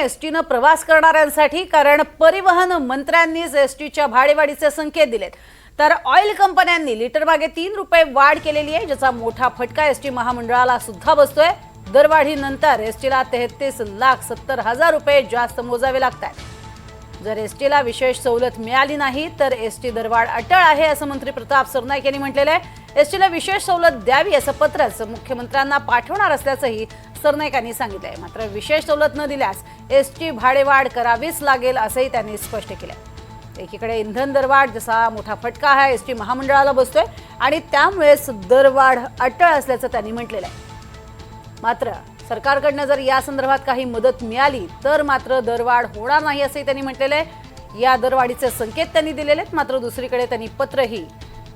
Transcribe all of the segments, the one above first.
एसटीनं प्रवास करणाऱ्यांसाठी, कारण परिवहन मंत्र्यांनीच एसटीच्या भाडेवाढीचे संकेत दिलेत। तर ऑइल कंपन्यांनी लिटर मागे 3 रुपये वाढ केलेली आहे, ज्याचा मोठा फटका एसटी महामंडळाला सुद्धा बसतोय। दरवाढीनंतर एसटीला 33,70,000 रुपये जास्त मोजावे लागतात। जर एसटीला विशेष सवलत मिळाली नाही तर एसटी दरवाढ अटळ आहे, असं मंत्री प्रताप सरनाईक यांनी म्हटलेलं आहे। एसटीला विशेष सवलत द्यावी असं पत्रच मुख्यमंत्र्यांना पाठवणार असल्याचंही सरनाईकांनी सांगितलंय। मात्र विशेष सवलत न दिल्यास एसटी भाडेवाढ करावीच लागेल असंही त्यांनी स्पष्ट केलंय। एकीकडे इंधन दरवाढ जसा मोठा फटका आहे एसटी महामंडळाला बसतोय आणि त्यामुळेच दरवाढ अटळ असल्याचं त्यांनी म्हटलेलं आहे। मात्र सरकारकडनं जर या संदर्भात काही मदत मिळाली तर मात्र दरवाढ होणार नाही असंही त्यांनी म्हटलेलं आहे। या दरवाढीचे संकेत त्यांनी दिलेले आहेत, मात्र दुसरीकडे त्यांनी पत्रही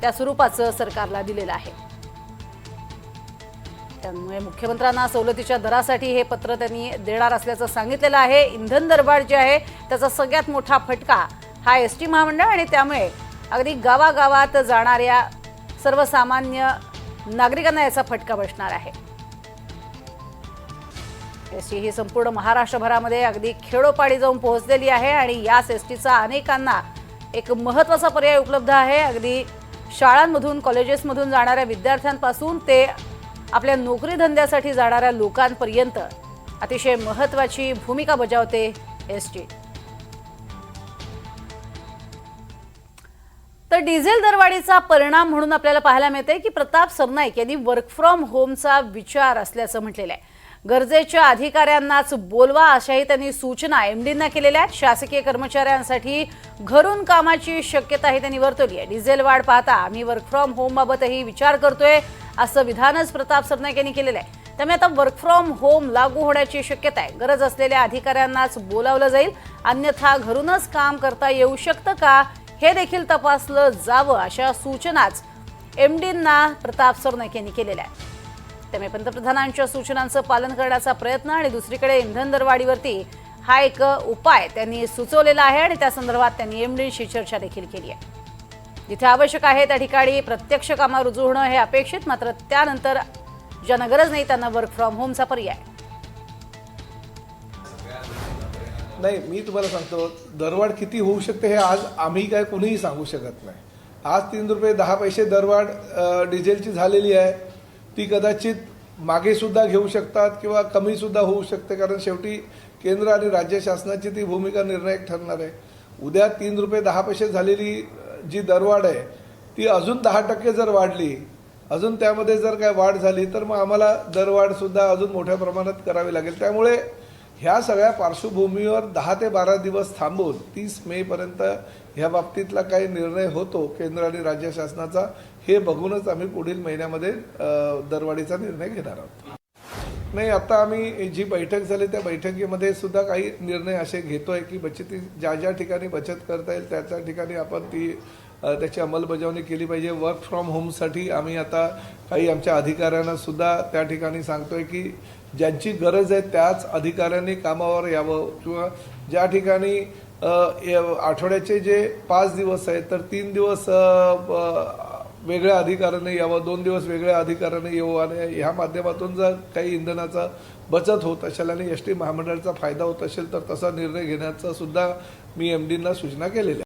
त्या स्वरूपाचं सरकारला दिलेलं आहे। त्यामुळे मुख्यमंत्र्यांना सवलतीच्या दरासाठी हे पत्र त्यांनी देणार असल्याचं सांगितलेलं आहे। इंधन दरवाढ जे आहे त्याचा सगळ्यात मोठा फटका हा एसटी महामंडळ आणि त्यामुळे अगदी गावागावात जाणाऱ्या सर्वसामान्य नागरिकांना याचा फटका बसणार आहे। एसटी ही संपूर्ण महाराष्ट्रभरामध्ये अगदी खेडोपाडी जाऊन पोहोचलेली आहे आणि याच एसटीचा अनेकांना एक महत्त्वाचा पर्याय उपलब्ध आहे। अगदी शाळांमधून कॉलेजेसमधून जाणाऱ्या विद्यार्थ्यांपासून ते आपल्या नोकरी धंद्यासाठी जाणाऱ्या लोकांपर्यंत अतिशय महत्त्वाची भूमिका बजावते एसटी। तर डिझेल दरवाढीचा परिणाम म्हणून आपल्याला पाहायला मिळते की प्रताप सरनाईक यांनी वर्क फ्रॉम होमचा विचार असल्याचं म्हटलेलं आहे। गरजेच्या अधिकाऱ्यांनाच बोलवा अशाही त्यांनी सूचना एमडींना केलेल्या आहेत। शासकीय कर्मचाऱ्यांसाठी घरून कामाची शक्यताही त्यांनी वर्तवली आहे। डिझेल वाढ पाहता आम्ही वर्क फ्रॉम होम बाबतही विचार करतोय असं विधानच प्रताप सरनाईक यांनी केलेलं आहे। त्यामुळे आता वर्क फ्रॉम होम लागू होण्याची शक्यता आहे। गरज असलेल्या अधिकाऱ्यांनाच बोलावलं जाईल, अन्यथा घरूनच काम करता येऊ शकतं का हे देखील तपासलं जावं अशा सूचनाच एमडींना प्रताप सरनाईक यांनी केलेल्या आहेत। त्यामुळे पंतप्रधानांच्या सूचनांचं पालन करण्याचा प्रयत्न आणि दुसरीकडे इंधन दरवाढीवरती हा एक उपाय त्यांनी सुचवलेला आहे आणि त्या संदर्भात त्यांनी एमडीशी चर्चा देखील केली आहे। जिथे आवश्यक आहे त्या ठिकाणी प्रत्यक्ष कामावर रुजू होणं हे अपेक्षित, मात्र त्यानंतर ज्यांना गरज नाही त्यांना वर्क फ्रॉम होमचा पर्याय नाही। मी तुम्हाला सांगतो दरवाढ किती होऊ शकते हे आज आम्ही काय कोणीही सांगू शकत नाही। आज 3 रुपये 10 पैसे दरवाढ डिझेलची झालेली आहे, ती कदाचित मागे सुद्धा घेऊ शकतात किंवा कमी सुद्धा होऊ शकते, कारण शेवटी केंद्र आणि राज्य शासनाची ती भूमिका निर्णायक ठरणार आहे। उद्या 3 रुपये 10 पैसे झालेली जी दरवाढ आहे ती अजून 10% जर वाढली, अजून त्यामध्ये जर काय वाढ झाली तर मग आम्हाला दरवाढ सुद्धा अजून मोठ्या प्रमाणात करावी लागेल। त्यामुळे ह्या सगळ्या पार्श्वभूमीवर 10 ते 12 दिवस थांबून 30 मे पर्यंत ह्या बाबतीतला काही निर्णय होतो केंद्र आणि राज्य शासनाचा हे बघूनच आम्ही पुढील महिन्यामध्ये दरवाढीचा निर्णय घेणार आहोत। नाही, आता आम्ही जी बैठक झाली त्या बैठकीमध्ये सुद्धा काही निर्णय असे घेतोय की बचती ज्या ज्या ठिकाणी बचत करता येईल त्या त्या ठिकाणी आपण त्याची अंमलबजावणी केली पाहिजे। वर्क फ्रॉम होमसाठी आम्ही आता काही आमच्या अधिकाऱ्यांना सुद्धा त्या ठिकाणी सांगतोय की ज्यांची गरज आहे त्याच अधिकाऱ्यांनी कामावर यावं, किंवा ज्या ठिकाणी आठवड्याचे जे 5 दिवस आहेत तर 3 दिवस वेगळ्या अधिकाऱ्याने यावं, 2 दिवस वेगळ्या अधिकाऱ्याने येऊ आणि ह्या माध्यमातून जर काही इंधनाचा बचत होत असेल आणि एसटी महामंडळाचा फायदा होत असेल तर तसा निर्णय घेण्याचा सुद्धा मी एमडींना सूचना केलेल्या